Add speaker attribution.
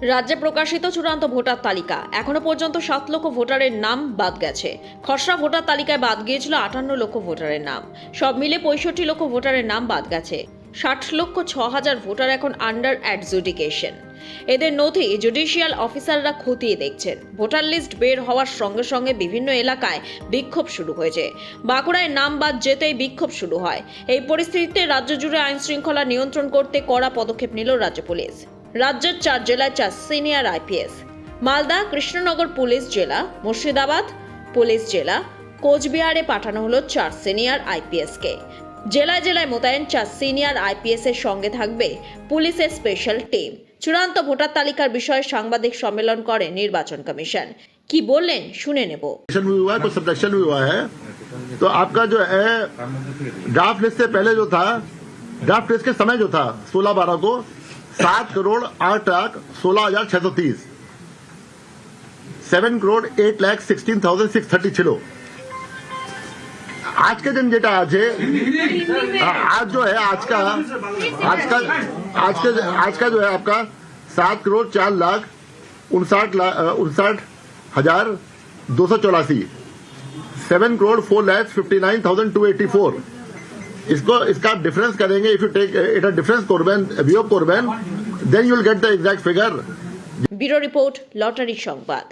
Speaker 1: রাজ্যে প্রকাশিত চূড়ান্ত ভোটার তালিকা এখনো পর্যন্ত 7 লক্ষ ভোটারের নাম বাদ গেছে। খসড়া ভোটার তালিকায় বাদ গিয়েছিল 58 লক্ষ ভোটারের নাম। সব মিলে 65 লক্ষ ভোটারের নাম বাদ গেছে। 60,06,000 ভোটার এখন আন্ডার অ্যাডজুডিকেশন। এদের নথি জুডিশিয়াল অফিসাররা খতিয়ে দেখছেন। ভোটার লিস্ট বের হওয়ার সঙ্গে সঙ্গে বিভিন্ন এলাকায় বিক্ষোভ শুরু হয়েছে। বাঁকুড়ায় নাম বাদ যেতেই বিক্ষোভ শুরু হয়। এই পরিস্থিতিতে রাজ্য জুড়ে আইন শৃঙ্খলা নিয়ন্ত্রণ করতে কড়া পদক্ষেপ নিল রাজ্য পুলিশ। রাজ্যের 4 জেলায় 4 senior IPS, Malda Krishnanagar police জেলা, মুর্শিদাবাদ পুলিশ জেলা, কোচবিহারে পাঠানো হলো 4 সিনিয়র আইপিএসকে। জেলায় জেলায় মোতায়েন 4 সিনিয়র আইপিএস এর সঙ্গে থাকবে পুলিশের স্পেশাল টিম। চূড়ান্ত ভোটার তালিকার বিষয়ে সাংবাদিক সম্মেলন করে নির্বাচন কমিশন। কি বললেন শুনে নেব।
Speaker 2: हुआ कुछ सब्जेक्शन भी हुआ है, तो आपका जो है ड्राफ्ट लिस्ट से पहले जो था, ड्राफ्ट लिस्ट के समय जो था 16/12 को 7,08,16,630, 7,08,16,630 ছিল। आज के दिन जेटा आज है, आज जो है आज का जो है आपका 7,04,59,284, 7,04,59,284। इसका डिफरेंस करेंगे। इफ यू टेक এটা ডিফারেন্স করবেন, বিয়োগ করবেন, then you will get the exact figure.
Speaker 1: Bureau report, lottery সংবাদ।